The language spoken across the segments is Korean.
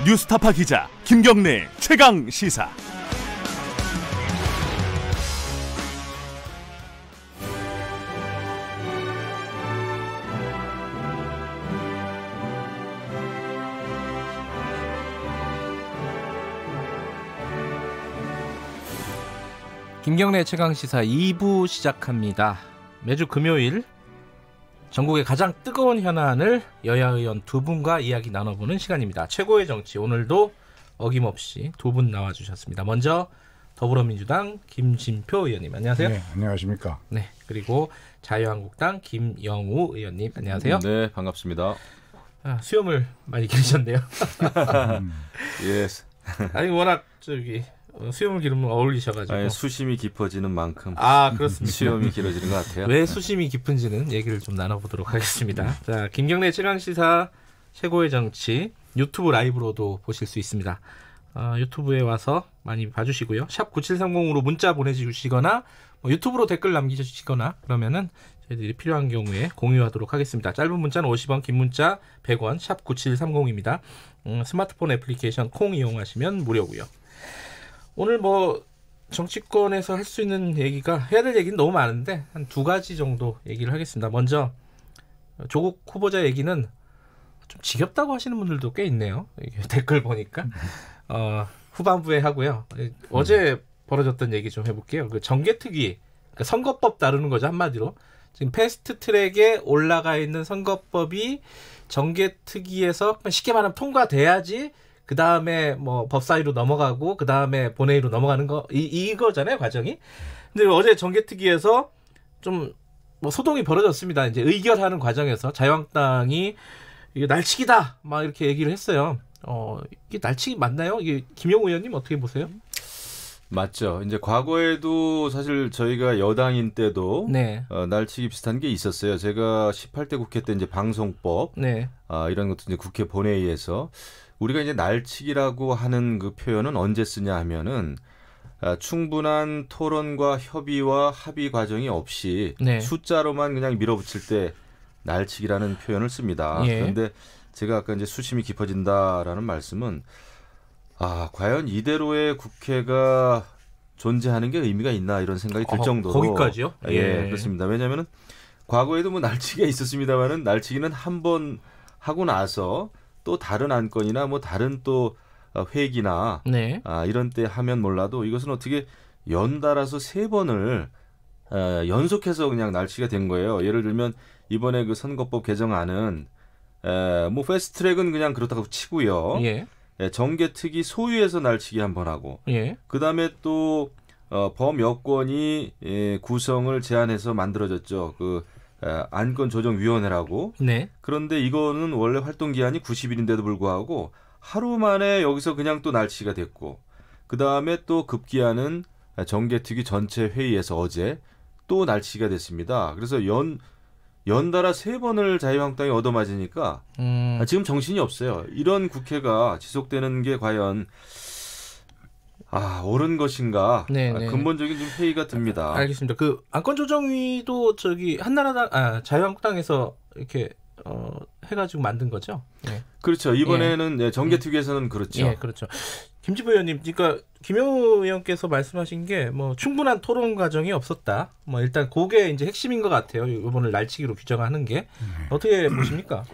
뉴스타파 기자 김경래 최강 시사. 김경래 최강시사 2부 시작합니다. 매주 금요일 전국의 가장 뜨거운 현안을 여야 의원 두 분과 이야기 나눠보는 시간입니다. 최고의 정치, 오늘도 어김없이 두 분 나와주셨습니다. 먼저 더불어민주당 김진표 의원님, 안녕하세요. 네, 안녕하십니까. 네, 그리고 자유한국당 김영우 의원님, 안녕하세요. 네, 반갑습니다. 수염을 많이 기르셨네요. 예. 아니 워낙 수염을 기르면 어울리셔가지고. 아니, 수심이 깊어지는 만큼. 그렇습니다. 수염이 길어지는 것 같아요. 왜 수심이 깊은지는 얘기를 좀 나눠보도록 하겠습니다. 자, 김경래 최강시사 최고의 정치 유튜브 라이브로도 보실 수 있습니다. 유튜브에 와서 많이 봐주시고요. 샵 9730으로 문자 보내주시거나 유튜브로 댓글 남기시거나 그러면은 저희들이 필요한 경우에 공유하도록 하겠습니다. 짧은 문자는 50원, 긴 문자 100원, 샵 9730입니다. 스마트폰 애플리케이션 콩 이용하시면 무료고요. 오늘 정치권에서 할 수 있는 얘기가, 해야 될 얘기는 너무 많은데 한 두 가지 정도 얘기를 하겠습니다. 먼저 조국 후보자 얘기는 좀 지겹다고 하시는 분들도 꽤 있네요. 댓글 보니까 후반부에 하고요. 어제 벌어졌던 얘기 좀 해볼게요. 그 정개특위, 그러니까 선거법 다루는 거죠, 한마디로. 지금 패스트트랙에 올라가 있는 선거법이 정개특위에서 쉽게 말하면 통과돼야지 그 다음에 법사위로 넘어가고 그 다음에 본회의로 넘어가는 거 이거잖아요, 과정이. 근데 어제 정개특위에서 좀 소동이 벌어졌습니다. 이제 의결하는 과정에서 자유한국당이 이게 날치기다 막 이렇게 얘기를 했어요. 이게 날치기 맞나요? 이게 김영우 의원님 어떻게 보세요? 맞죠. 이제 과거에도 사실 저희가 여당인 때도 네. 날치기 비슷한 게 있었어요. 제가 18대 국회 때 이제 방송법 네. 이런 것도 이제 국회 본회의에서 우리가 이제 날치기라고 하는 그 표현은 언제 쓰냐 하면은 충분한 토론과 협의와 합의 과정이 없이 네. 숫자로만 그냥 밀어붙일 때 날치기라는 표현을 씁니다. 예. 그런데 제가 아까 이제 수심이 깊어진다라는 말씀은 과연 이대로의 국회가 존재하는 게 의미가 있나 이런 생각이 들 정도로. 거기까지요? 예, 그렇습니다. 왜냐하면은 과거에도 날치기가 있었습니다만은 날치기는 한 번 하고 나서 또 다른 안건이나 다른 또 회기나 네. 이런 때 하면 몰라도 이것은 어떻게 연달아서 3번을 연속해서 그냥 날치기가 된 거예요. 예를 들면 이번에 그 선거법 개정안은 패스트트랙은 그냥 그렇다고 치고요. 예. 정개특위 소위에서 날치기 한번 하고, 예. 그 다음에 또 범여권이 구성을 제안해서 만들어졌죠. 그 안건조정위원회라고. 네. 그런데 이거는 원래 활동 기한이 90일인데도 불구하고 하루 만에 여기서 그냥 또 날치기가 됐고, 그 다음에 또 급기야는 정개특위 전체 회의에서 어제 또 날치기가 됐습니다. 그래서 연달아 3번을 자유한국당이 얻어맞으니까 지금 정신이 없어요. 이런 국회가 지속되는 게 과연 옳은 것인가? 네네. 근본적인 좀 회의가 듭니다. 알겠습니다. 그 안건조정위도 한나라당, 자유한국당에서 이렇게 해가지고 만든 거죠. 네. 그렇죠. 이번에는 정개특위에서는 그렇죠. 예, 그렇죠. 김진표 의원님, 그러니까 김영우 의원께서 말씀하신 게 충분한 토론 과정이 없었다. 일단 그게 이제 핵심인 것 같아요. 이번을 날치기로 규정하는 게 어떻게 보십니까?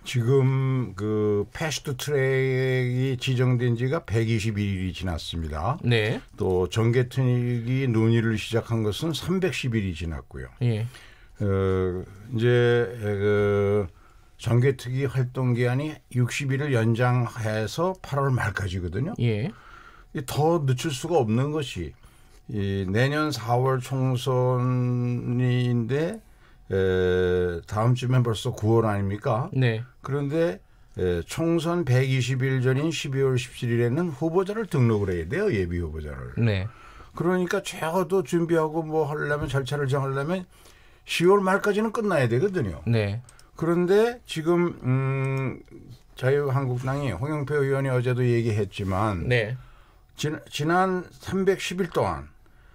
지금 그 패스트 트랙이 지정된 지가 121일이 지났습니다. 네. 또 정개특위 논의를 시작한 것은 310일이 지났고요. 예. 이제 정개특위 활동 기한이 60일을 연장해서 8월 말까지거든요. 예. 더 늦출 수가 없는 것이 내년 4월 총선인데 다음 주면 벌써 9월 아닙니까? 네. 그런데 총선 120일 전인 12월 17일에는 후보자를 등록을 해야 돼요. 예비 후보자를. 네. 그러니까 최고도 준비하고 하려면 절차를 정하려면 10월 말까지는 끝나야 되거든요. 네. 그런데 지금 자유한국당이 홍영표 의원이 어제도 얘기했지만 네. 지난 310일 동안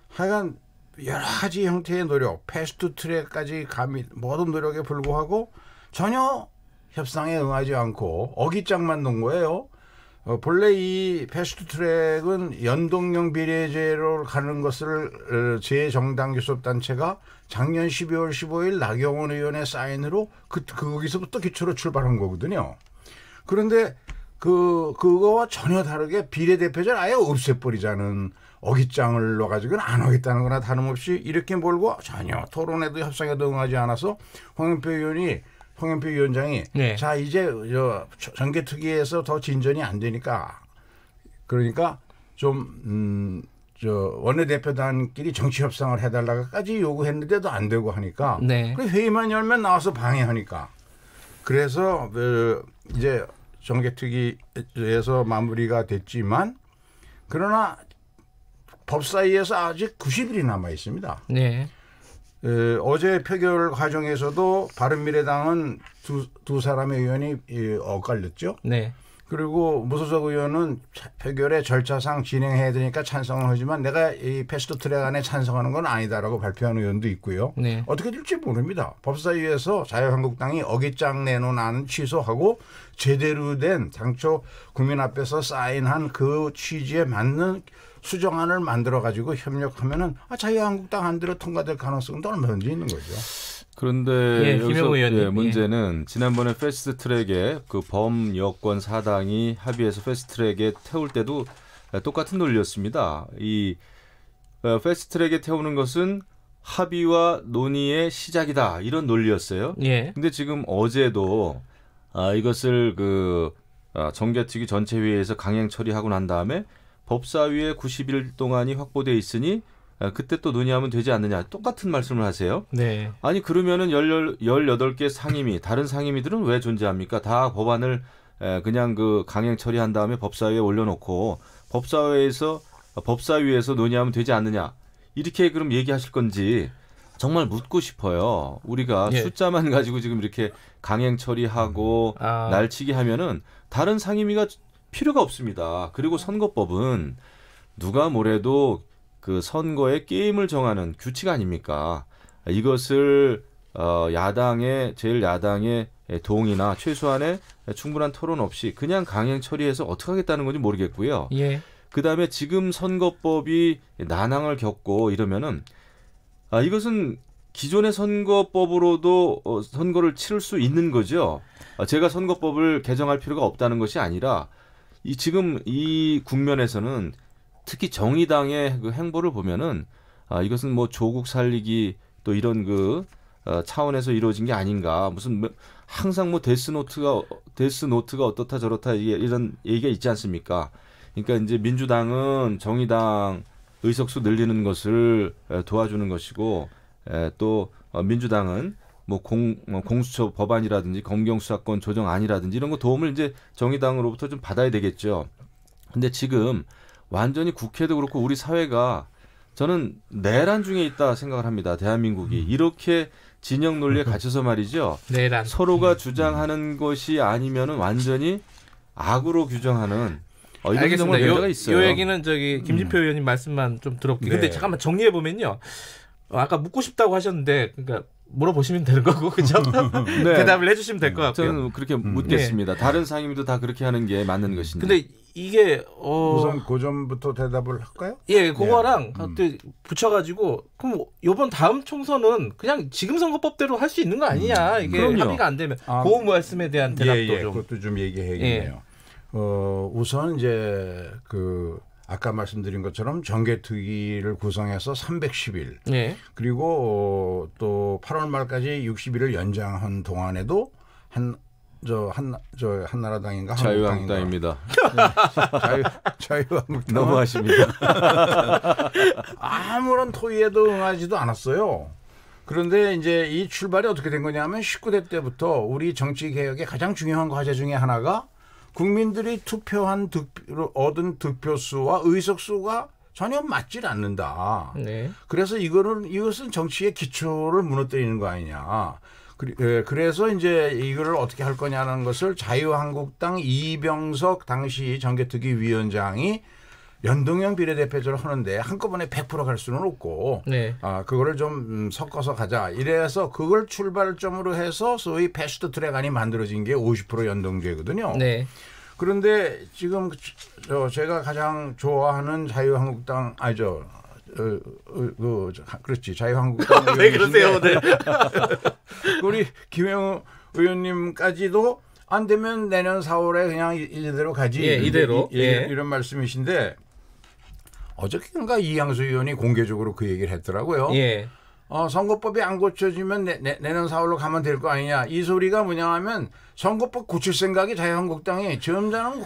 하여간 여러 가지 형태의 노력, 패스트 트랙까지 감히 모든 노력에 불구하고 전혀 협상에 응하지 않고 어깃장만 놓은 거예요. 본래 이 패스트트랙은 연동형 비례제로 가는 것을 제 정당 교섭단체가 작년 12월 15일 나경원 의원의 사인으로 거기서부터 기초로 출발한 거거든요. 그런데 그거와 전혀 다르게 비례대표제를 아예 없애버리자는 어깃장을 넣어가지고는 안 하겠다는 거나 다름없이 이렇게 몰고 전혀 토론에도 협상에도 응하지 않아서 홍영표 위원장이 네. 자 이제 정개특위에서 더 진전이 안 되니까 그러니까 좀 원내대표단끼리 정치 협상을 해달라고까지 요구했는데도 안 되고 하니까 네. 회의만 열면 나와서 방해하니까 그래서 이제 정개특위에서 마무리가 됐지만 그러나 법사위에서 아직 90일이 남아 있습니다. 네. 어제 표결 과정에서도 바른미래당은 두 사람의 의원이 엇갈렸죠. 네. 그리고 무소속 의원은 표결의 절차상 진행해야 되니까 찬성을 하지만 내가 이 패스트트랙 안에 찬성하는 건 아니다라고 발표한 의원도 있고요. 네. 어떻게 될지 모릅니다. 법사위에서 자유한국당이 어깃장 내놓은 안은 취소하고 제대로 된 당초 국민 앞에서 사인한 그 취지에 맞는 수정안을 만들어 가지고 협력하면은 자유한국당 안대로 통과될 가능성도 얼마든지 있는 거죠. 그런데 여기서 의원님. 문제는 지난번에 패스트트랙에 그 범여권 사당이 합의해서 패스트트랙에 태울 때도 똑같은 논리였습니다. 이 패스트트랙에 태우는 것은 합의와 논의의 시작이다 이런 논리였어요. 예. 근데 지금 어제도 이것을 정개특위 전체 회의에서 강행 처리하고 난 다음에 법사위에 90일 동안이 확보돼 있으니 그때 또 논의하면 되지 않느냐 똑같은 말씀을 하세요. 네. 아니 그러면은 18개 상임위 다른 상임위들은 왜 존재합니까? 다 법안을 그냥 강행 처리한 다음에 법사위에 올려놓고 법사위에서 논의하면 되지 않느냐 이렇게 그럼 얘기하실 건지 정말 묻고 싶어요. 우리가 예. 숫자만 가지고 지금 이렇게 강행 처리하고 날치기 하면은 다른 상임위가 필요가 없습니다. 그리고 선거법은 누가 뭐래도 그 선거의 게임을 정하는 규칙 아닙니까? 이것을 제일 야당의 동의나 최소한의 충분한 토론 없이 그냥 강행 처리해서 어떻게 하겠다는 건지 모르겠고요. 예. 그다음에 지금 선거법이 난항을 겪고 이러면은 이것은 기존의 선거법으로도 선거를 치를 수 있는 거죠. 제가 선거법을 개정할 필요가 없다는 것이 아니라 지금 이 국면에서는 특히 정의당의 그 행보를 보면은 이것은 뭐 조국 살리기 또 이런 차원에서 이루어진 게 아닌가. 무슨 항상 뭐 데스노트가 어떻다 저렇다 이런 얘기가 있지 않습니까? 그러니까 이제 민주당은 정의당 의석수 늘리는 것을 도와주는 것이고 또 민주당은 뭐 공수처 법안이라든지 검경수사권 조정안이라든지 이런 거 도움을 이제 정의당으로부터 좀 받아야 되겠죠. 근데 지금 완전히 국회도 그렇고 우리 사회가 저는 내란 중에 있다 생각을 합니다. 대한민국이 이렇게 진영 논리에 갇혀서 말이죠. 내란. 서로가 주장하는 것이 아니면은 완전히 악으로 규정하는 이런 알겠습니다. 문제가 있어요. 이 얘기는 김진표 의원님 말씀만 좀 들어볼게요. 근데 잠깐만 정리해 보면요. 아까 묻고 싶다고 하셨는데 그러니까 물어보시면 되는 거고 그죠? 네. 대답을 해주시면 될 것 같고요. 저는 그렇게 묻겠습니다. 다른 상임위도 다 그렇게 하는 게 맞는 것인데. 근데 이게 우선 그 점부터 대답을 할까요? 예, 그거랑 붙여가지고 그럼 이번 다음 총선은 그냥 지금 선거법대로 할 수 있는 거 아니냐 이게 그럼요. 합의가 안 되면 그 말씀에 대한 대답도 좀. 그것도 좀 얘기해야겠네요. 우선 이제 아까 말씀드린 것처럼 정개특위를 구성해서 310일 예. 그리고 또 8월 말까지 60일을 연장한 동안에도 한나라당인가 자유한국당입니다. 자유한국당 너무하십니다. 아무런 토의에도 응하지도 않았어요. 그런데 이제 이 출발이 어떻게 된 거냐면 19대 때부터 우리 정치 개혁의 가장 중요한 과제 중에 하나가 국민들이 얻은 득표수와 의석수가 전혀 맞질 않는다. 네. 그래서 이것은 정치의 기초를 무너뜨리는 거 아니냐. 그래서 이제 이거를 어떻게 할 거냐는 것을 자유한국당 이병석 당시 정개특위 위원장이 연동형 비례대표제를 하는데 한꺼번에 100% 갈 수는 없고 네. 그거를 좀 섞어서 가자. 이래서 그걸 출발점으로 해서 소위 패스트트랙안이 만들어진 게 50% 연동제거든요. 네. 그런데 지금 제가 가장 좋아하는 자유한국당 그렇지 자유한국당 왜 그러세요? 네. 우리 김영우 의원님까지도 안 되면 내년 4월에 그냥 이대로 가지. 예, 이대로. 이런 말씀이신데 어저께인가 이양수 의원이 공개적으로 그 얘기를 했더라고요. 예. 선거법이 안 고쳐지면 내년 4월로 가면 될 거 아니냐. 이 소리가 뭐냐 하면 선거법 고칠 생각이 자유한국당이 점잖은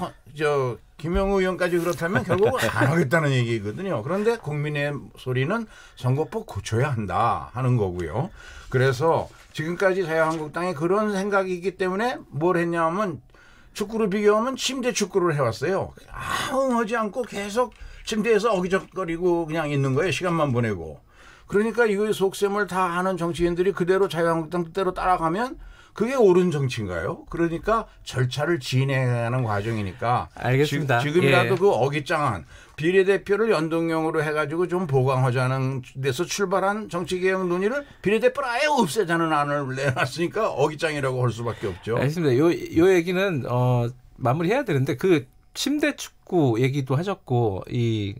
김영우 의원까지 그렇다면 결국은 안 하겠다는 얘기거든요. 그런데 국민의 소리는 선거법 고쳐야 한다 하는 거고요. 그래서 지금까지 자유한국당이 그런 생각이 있기 때문에 뭘 했냐면 축구를 비교하면 침대 축구를 해왔어요. 아무 하지 않고 계속 침대에서 어기적거리고 그냥 있는 거예요. 시간만 보내고. 그러니까 이거의 속셈을 다 아는 정치인들이 그대로 자유한국당 뜻대로 따라가면 그게 옳은 정치인가요? 그러니까 절차를 진행하는 과정이니까. 알겠습니다. 지금이라도 예. 그 어깃장한 비례대표를 연동형으로 해가지고 좀 보강하자는 데서 출발한 정치개혁 논의를 비례대표를 아예 없애자는 안을 내놨으니까 어깃장이라고 할 수밖에 없죠. 알겠습니다. 요 얘기는 마무리해야 되는데 그 침대 축구 얘기도 하셨고 이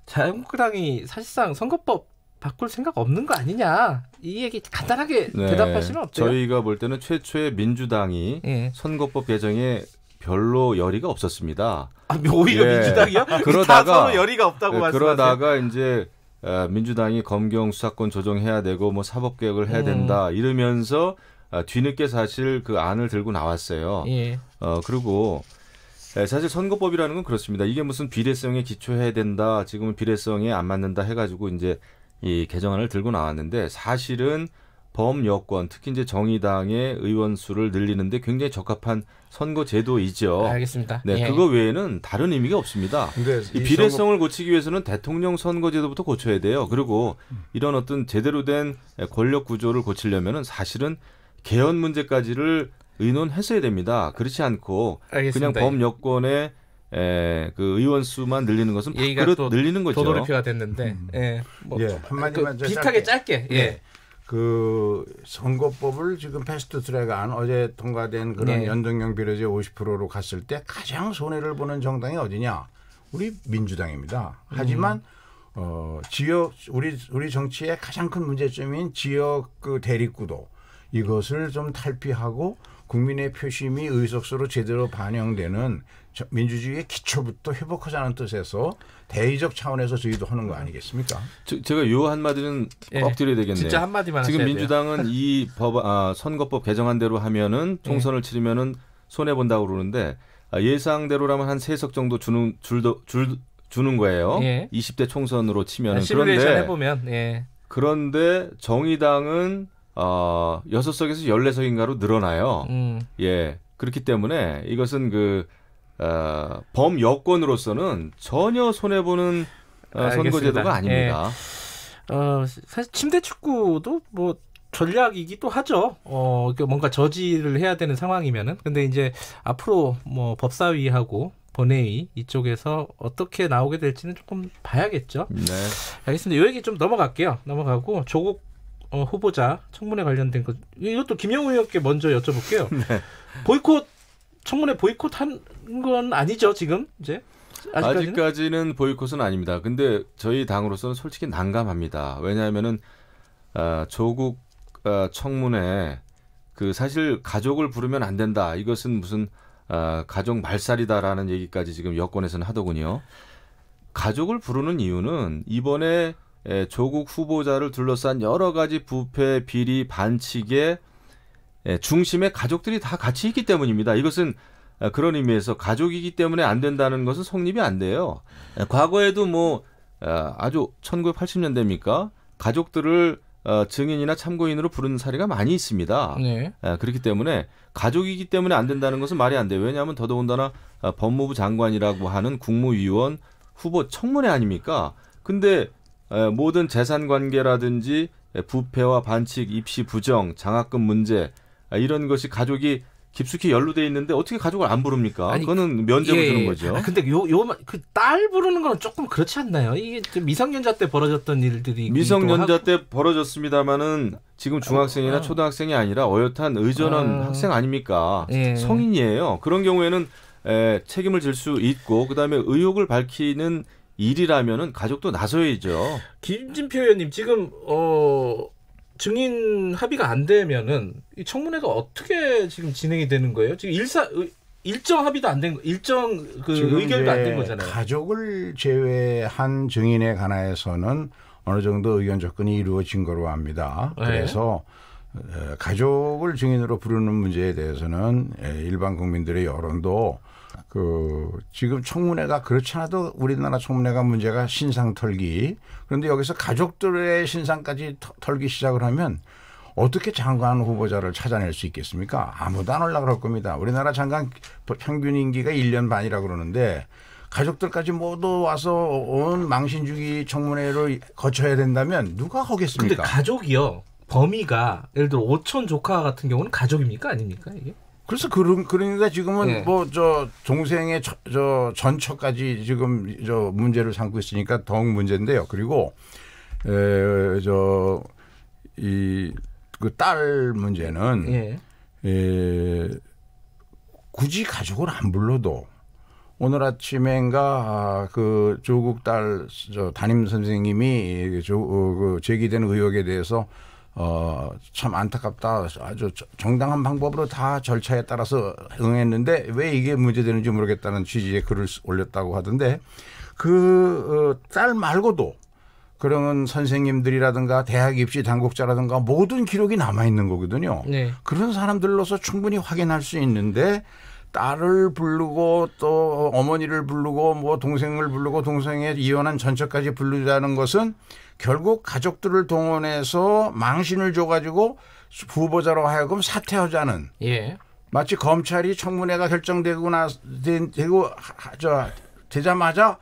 자유한국당이 사실상 선거법 바꿀 생각 없는 거 아니냐 이 얘기 간단하게 네. 대답할 수는 없대요. 저희가 볼 때는 최초의 민주당이 예. 선거법 개정에 별로 열의가 없었습니다. 오히려 예. 민주당이요? 그러다가 다 서로 열의가 없다고 말씀하세요. 그러다가 이제 민주당이 검경 수사권 조정해야 되고 뭐 사법개혁을 해야 된다 이러면서 뒤늦게 사실 그 안을 들고 나왔어요. 예. 그리고 사실 선거법이라는 건 그렇습니다. 이게 무슨 비례성에 기초해야 된다. 지금은 비례성에 안 맞는다 해가지고 이제 이 개정안을 들고 나왔는데 사실은 범여권 특히 이제 정의당의 의원 수를 늘리는데 굉장히 적합한 선거 제도이죠. 알겠습니다. 네, 예. 그거 외에는 다른 의미가 없습니다. 근데 이 비례성을 고치기 위해서는 대통령 선거제도부터 고쳐야 돼요. 그리고 이런 어떤 제대로 된 권력 구조를 고치려면은 사실은 개헌 문제까지를 의논했어야 됩니다. 그렇지 않고 알겠습니다. 그냥 범여권의 그 의원 수만 늘리는 것은 얘기가 또 늘리는 거죠. 도돌이표가 됐는데, 예, 뭐 예, 한마디만 비슷하게 짧게, 예. 예. 그 선거법을 지금 패스트트랙안 어제 통과된 그런 네. 연동형 비례제 50%로 갔을 때 가장 손해를 보는 정당이 어디냐? 우리 민주당입니다. 하지만 지역 우리 정치의 가장 큰 문제점인 지역 그 대립구도 이것을 좀 탈피하고 국민의 표심이 의석수로 제대로 반영되는 민주주의의 기초부터 회복하자는 뜻에서 대의적 차원에서 저희도 하는 거 아니겠습니까? 제가 요 한마디는 꼭 드려야 되겠네요. 진짜 한마디만 지금 하셔야 민주당은 돼요. 이 선거법 개정안대로 하면은 총선을 치르면은 손해 본다고 그러는데 예상대로라면 한 3석 정도 주는 거예요. 예. 20대 총선으로 치면은. 시뮬레이션 해보면, 예. 그런데 정의당은 6석에서 14석인가로 늘어나요. 예. 그렇기 때문에 이것은 범여권으로서는 전혀 손해보는 선거제도가 아닙니다. 사실 침대 축구도 뭐 전략이기도 하죠. 뭔가 저지를 해야 되는 상황이면은. 근데 이제 앞으로 뭐 법사위하고 본회의 이쪽에서 어떻게 나오게 될지는 조금 봐야겠죠. 네. 알겠습니다. 이 얘기 좀 넘어갈게요. 넘어가고 조국 후보자 청문회 관련된 것 이것도 김영우 의원께 먼저 여쭤볼게요. 네. 보이콧 청문회 보이콧한 건 아니죠 지금 이제 아직까지는 보이콧은 아닙니다. 근데 저희 당으로서는 솔직히 난감합니다. 왜냐하면은 조국 청문회 사실 가족을 부르면 안 된다. 이것은 무슨 가족 말살이다라는 얘기까지 지금 여권에서는 하더군요. 가족을 부르는 이유는 이번에 조국 후보자를 둘러싼 여러 가지 부패, 비리, 반칙의 중심에 가족들이 다 같이 있기 때문입니다. 이것은 그런 의미에서 가족이기 때문에 안 된다는 것은 성립이 안 돼요. 과거에도 아주 1980년대입니까? 가족들을 증인이나 참고인으로 부르는 사례가 많이 있습니다. 네. 그렇기 때문에 가족이기 때문에 안 된다는 것은 말이 안 돼요. 왜냐하면 더더군다나 법무부 장관이라고 하는 국무위원 후보 청문회 아닙니까? 근데 모든 재산 관계라든지 부패와 반칙, 입시 부정, 장학금 문제 이런 것이 가족이 깊숙이 연루돼 있는데 어떻게 가족을 안 부릅니까? 아니, 그거는 면죄부 주는 거죠. 근데 그 딸 부르는 건 조금 그렇지 않나요? 이게 미성년자 때 벌어졌던 일들이 미성년자 때 벌어졌습니다마는 지금 중학생이나 초등학생이 아니라 어엿한 의전원 학생 아닙니까? 예. 성인이에요. 그런 경우에는 책임을 질 수 있고 그다음에 의혹을 밝히는 일이라면은 가족도 나서야죠. 김진표 의원님 지금 증인 합의가 안 되면은 이 청문회가 어떻게 지금 진행이 되는 거예요? 지금 일정 합의도 안 된 거, 일정 그 의결도 안 된 거잖아요. 가족을 제외한 증인에 관해서는 어느 정도 의견 접근이 이루어진 거로 합니다. 네. 그래서 가족을 증인으로 부르는 문제에 대해서는 일반 국민들의 여론도 지금 청문회가 그렇지 않아도 우리나라 청문회가 문제가 신상 털기. 그런데 여기서 가족들의 신상까지 털기 시작을 하면 어떻게 장관 후보자를 찾아낼 수 있겠습니까? 아무도 안 올라 그럴 겁니다. 우리나라 장관 평균 임기가 1년 반이라고 그러는데 가족들까지 모두 와서 온 망신주기 청문회를 거쳐야 된다면 누가 하겠습니까? 근데 가족이요. 범위가 예를 들어 오촌 조카 같은 경우는 가족입니까? 아닙니까? 이게? 그래서 그러니까 지금은 네. 뭐 동생의 전처까지 지금 문제를 삼고 있으니까 더욱 문제인데요. 그리고 그 딸 문제는 굳이 가족을 안 불러도 오늘 아침엔가 그 조국 딸 담임 선생님이 그 제기된 의혹에 대해서 참 안타깝다. 아주 정당한 방법으로 다 절차에 따라서 응했는데 왜 이게 문제되는지 모르겠다는 취지의 글을 올렸다고 하던데 그 딸 말고도 그런 선생님들이라든가 대학 입시 당국자라든가 모든 기록이 남아 있는 거거든요. 네. 그런 사람들로서 충분히 확인할 수 있는데 딸을 부르고 또 어머니를 부르고 뭐 동생을 부르고 동생의 이혼한 전처까지 부르자는 것은 결국 가족들을 동원해서 망신을 줘가지고 후보자로 하여금 사퇴하자는 마치 검찰이 청문회가 결정되고 되자마자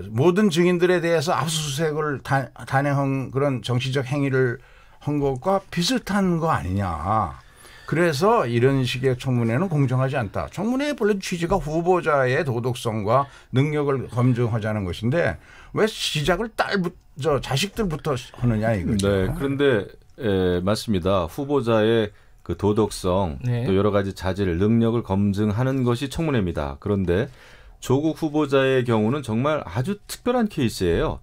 모든 증인들에 대해서 압수수색을 단행한 그런 정치적 행위를 한 것과 비슷한 거 아니냐. 그래서 이런 식의 청문회는 공정하지 않다. 청문회의 본래 취지가 후보자의 도덕성과 능력을 검증하자는 것인데 왜 시작을 자식들부터 하느냐 이거죠. 네, 그런데 맞습니다. 후보자의 그 도덕성 또 여러 가지 자질, 능력을 검증하는 것이 청문회입니다. 그런데 조국 후보자의 경우는 정말 아주 특별한 케이스예요.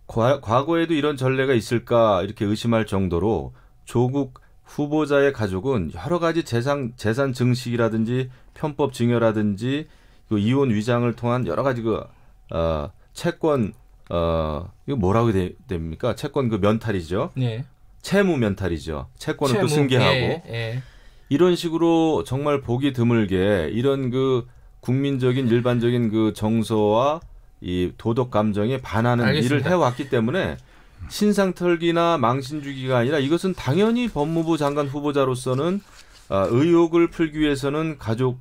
과거에도 이런 전례가 있을까 이렇게 의심할 정도로 조국 후보자의 가족은 여러 가지 재산 증식이라든지 편법 증여라든지 그 이혼 위장을 통한 여러 가지 채권 이거 뭐라고 됩니까? 채권 그 면탈이죠. 채무 면탈이죠. 채권을 또 승계하고 이런 식으로 정말 보기 드물게 이런 그 국민적인 일반적인 그 정서와 이 도덕 감정에 반하는 일을 해왔기 때문에 신상털기나 망신주기가 아니라 이것은 당연히 법무부 장관 후보자로서는 의혹을 풀기 위해서는 가족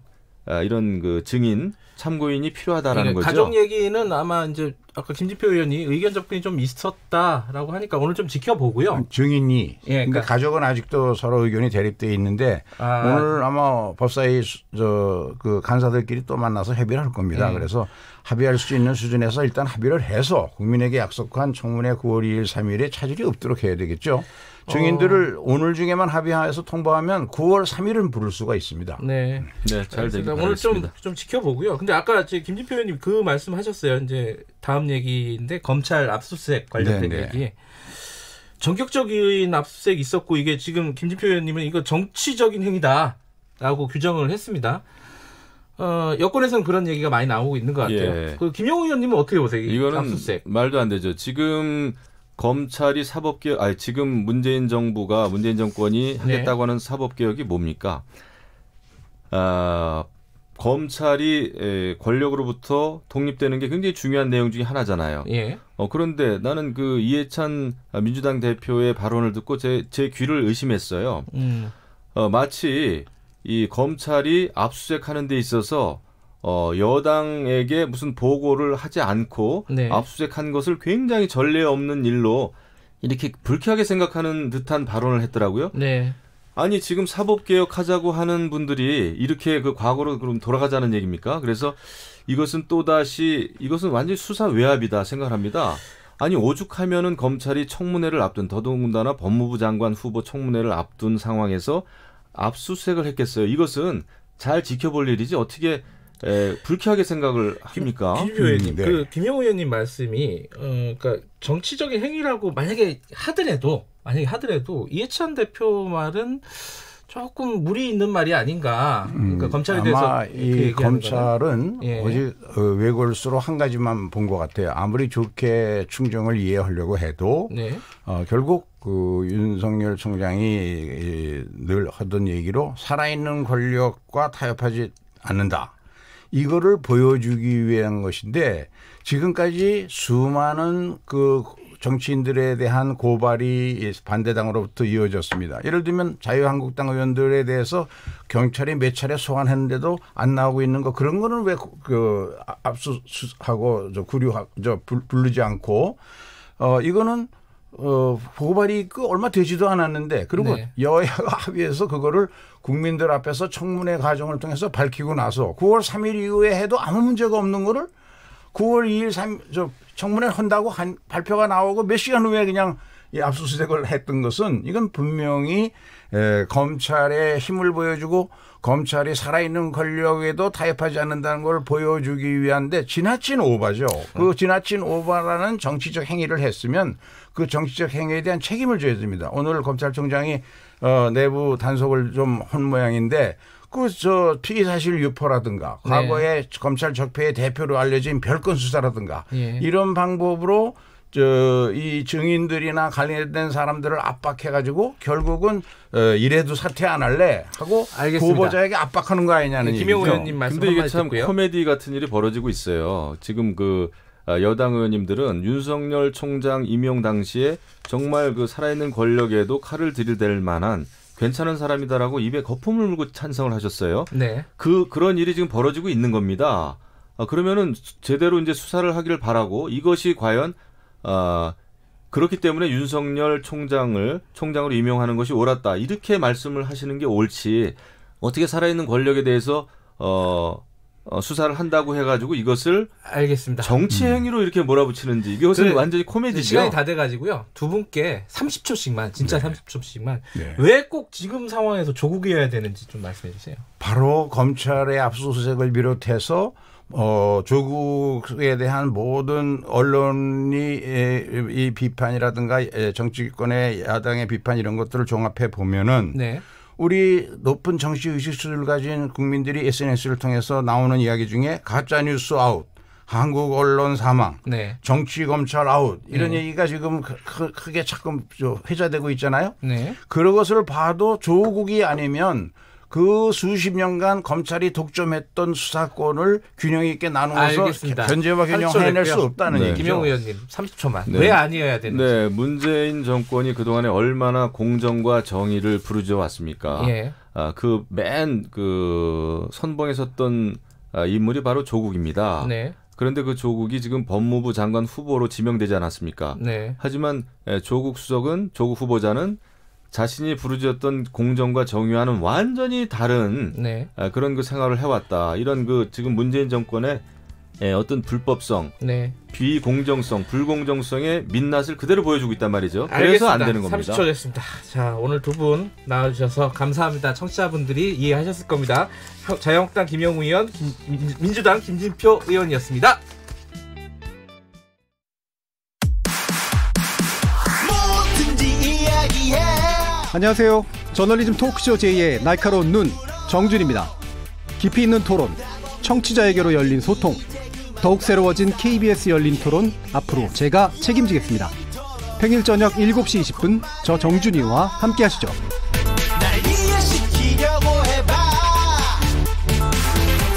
이런 그 증인 참고인이 필요하다라는 거죠. 가족 얘기는 아마 이제 아까 김진표 의원이 의견 접근이 좀 있었다라고 하니까 오늘 좀 지켜보고요. 증인이 그러니까 가족은 아직도 서로 의견이 대립돼 있는데 오늘 아마 법사위 그 간사들끼리 또 만나서 협의를 할 겁니다. 그래서 합의할 수 있는 수준에서 일단 합의를 해서 국민에게 약속한 청문회 9월 2일 3일에 차질이 없도록 해야 되겠죠. 증인들을 오늘 중에만 합의해서 통보하면 9월 3일은 부를 수가 있습니다. 네, 잘 되겠습니다. 오늘 좀 지켜보고요. 근데 아까 김진표 의원님 그 말씀하셨어요. 이제 다음 얘기인데 검찰 압수수색 관련된 얘기. 전격적인 압수수색 있었고 이게 지금 김진표 의원님은 이거 정치적인 행위다라고 규정을 했습니다. 여권에서는 그런 얘기가 많이 나오고 있는 것 같아요. 그 김용우 의원님은 어떻게 보세요? 이거는 압수수색. 말도 안 되죠. 지금 검찰이 사법개혁, 지금 문재인 정권이 하겠다고 하는 사법개혁이 뭡니까? 검찰이 권력으로부터 독립되는 게 굉장히 중요한 내용 중에 하나잖아요. 그런데 나는 그 이해찬 민주당 대표의 발언을 듣고 제 귀를 의심했어요. 마치 이 검찰이 압수수색하는 데 있어서 여당에게 무슨 보고를 하지 않고 압수수색한 것을 굉장히 전례 없는 일로 이렇게 불쾌하게 생각하는 듯한 발언을 했더라고요. 아니 지금 사법개혁하자고 하는 분들이 이렇게 그 과거로 그럼 돌아가자는 얘기입니까? 그래서 이것은 이것은 완전히 수사 외압이다 생각합니다. 아니 오죽하면은 검찰이 청문회를 앞둔 더더군다나 법무부 장관 후보 청문회를 앞둔 상황에서 압수수색을 했겠어요. 이것은 잘 지켜볼 일이지 어떻게 불쾌하게 생각을 합니까? 김 의원님, 네. 그 김영우 의원님 말씀이 그러니까 정치적인 행위라고 만약에 하더라도 이해찬 대표 말은 조금 무리 있는 말이 아닌가. 그러니까 검찰에 대해서 아마 이 검찰은 오직 외골수로 한 가지만 본 것 같아요. 아무리 좋게 충정을 이해하려고 해도 네. 결국 그 윤석열 총장이 늘 하던 얘기로 살아있는 권력과 타협하지 않는다. 이거를 보여주기 위한 것인데 지금까지 수많은 그 정치인들에 대한 고발이 반대당으로부터 이어졌습니다. 예를 들면 자유한국당 의원들에 대해서 경찰이 몇 차례 소환했는데도 안 나오고 있는 거 그런 거는 왜 그 압수하고 부르지 않고 이거는 고발이 얼마 되지도 않았는데 그리고 네. 여야가 합의해서 그거를 국민들 앞에서 청문회 과정을 통해서 밝히고 나서 9월 3일 이후에 해도 아무 문제가 없는 거를 9월 2일 3일 청문회 한다고 발표가 나오고 몇 시간 후에 그냥 압수수색을 했던 것은 이건 분명히 검찰의 힘을 보여주고 검찰이 살아있는 권력에도 타협하지 않는다는 걸 보여주기 위한데 지나친 오바죠. 그 지나친 오바라는 정치적 행위를 했으면 그 정치적 행위에 대한 책임을 져야 됩니다. 오늘 검찰총장이 내부 단속을 좀 한 모양인데 피의 사실 유포라든가 과거에 검찰 적폐의 대표로 알려진 별건 수사라든가 이런 방법으로 이 증인들이나 관련된 사람들을 압박해가지고 결국은 이래도 사퇴 안 할래 하고 알겠습니다. 후보자에게 압박하는 거 아니냐는 얘기죠. 김영우 의원님 말씀 근데 이게 한마디 참 듣고요. 코미디 같은 일이 벌어지고 있어요. 지금 그 여당 의원님들은 윤석열 총장 임용 당시에 정말 그 살아있는 권력에도 칼을 들이댈 만한 괜찮은 사람이다라고 입에 거품을 물고 찬성을 하셨어요. 네. 그런 일이 지금 벌어지고 있는 겁니다. 그러면은 제대로 이제 수사를 하기를 바라고 이것이 과연 그렇기 때문에 윤석열 총장으로 임명하는 것이 옳았다. 이렇게 말씀을 하시는 게 옳지. 어떻게 살아있는 권력에 대해서 수사를 한다고 해가지고 이것을 알겠습니다. 정치 행위로 이렇게 몰아붙이는지 이것은 완전히 코미디죠. 시간이 다 돼가지고요. 두 분께 30초씩만 진짜 30초씩만 네. 왜 꼭 지금 상황에서 조국이어야 되는지 좀 말씀해 주세요. 바로 검찰의 압수수색을 비롯해서 조국에 대한 모든 언론이 이 비판이라든가 정치권의 야당의 비판 이런 것들을 종합해 보면은 네. 우리 높은 정치 의식 수준을 가진 국민들이 SNS를 통해서 나오는 이야기 중에 가짜 뉴스 아웃, 한국 언론 사망, 네. 정치 검찰 아웃 이런 얘기가 지금 크게 자꾸 회자되고 있잖아요. 네. 그런 것을 봐도 조국이 아니면 그 수십 년간 검찰이 독점했던 수사권을 균형 있게 나누어서 알겠습니다. 견제와 균형해낼 수 없다는 네. 얘기죠. 김영우 의원님 30초만. 네. 왜 아니어야 되는지. 네, 문재인 정권이 그동안에 얼마나 공정과 정의를 부르짖어 왔습니까? 예. 그 선봉에 섰던 인물이 바로 조국입니다. 네. 그런데 그 조국이 지금 법무부 장관 후보로 지명되지 않았습니까? 네. 하지만 조국 후보자는 자신이 부르짖었던 공정과 정의와는 완전히 다른 네. 그런 그 생활을 해왔다. 이런 지금 문재인 정권의 어떤 불법성, 네. 비공정성, 불공정성의 민낯을 그대로 보여주고 있단 말이죠. 그래서 알겠습니다. 안 되는 겁니다. 30초 됐습니다. 자, 오늘 두 분 나와주셔서 감사합니다. 청취자분들이 이해하셨을 겁니다. 자유한국당 김영우 의원, 민주당 김진표 의원이었습니다. 안녕하세요. 저널리즘 토크쇼 제2의 날카로운 눈 정준입니다. 깊이 있는 토론, 청취자에게로 열린 소통, 더욱 새로워진 KBS 열린 토론 앞으로 제가 책임지겠습니다. 평일 저녁 7시 20분 저 정준이와 함께 하시죠. 날 이해시키려고 해봐.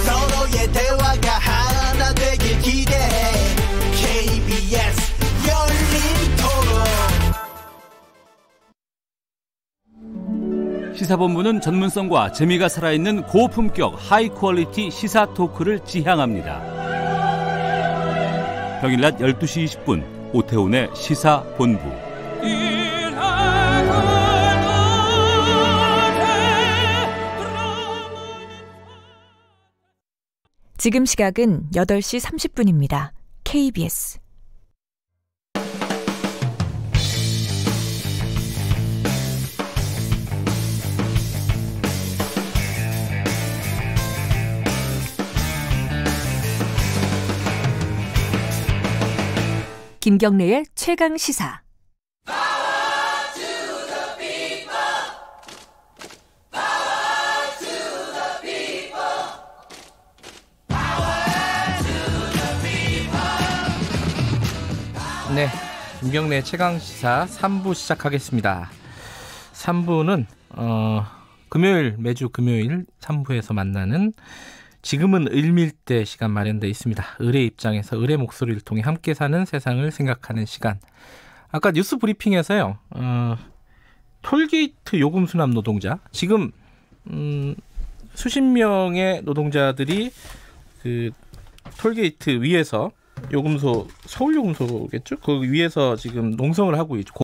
서로의 대화가 하나 되길 기대해. KBS 열린 토론. 시사본부는 전문성과 재미가 살아있는 고품격 하이 퀄리티 시사 토크를 지향합니다. 평일 낮 12시 20분 오태훈의 시사본부. 지금 시각은 8시 30분입니다. KBS 김경래의 최강 시사. 네, 김경래 최강 시사 3부 시작하겠습니다. 3부는 매주 금요일 3부에서 만나는 지금은 을밀대 시간 마련되어 있습니다. 을의 입장에서 을의 목소리를 통해 함께 사는 세상을 생각하는 시간. 아까 뉴스 브리핑에서요. 톨게이트 요금 수납 노동자, 지금 수십 명의 노동자들이 그 톨게이트 위에서 요금소, 서울요금소겠죠? 그 위에서 지금 농성을 하고 있죠.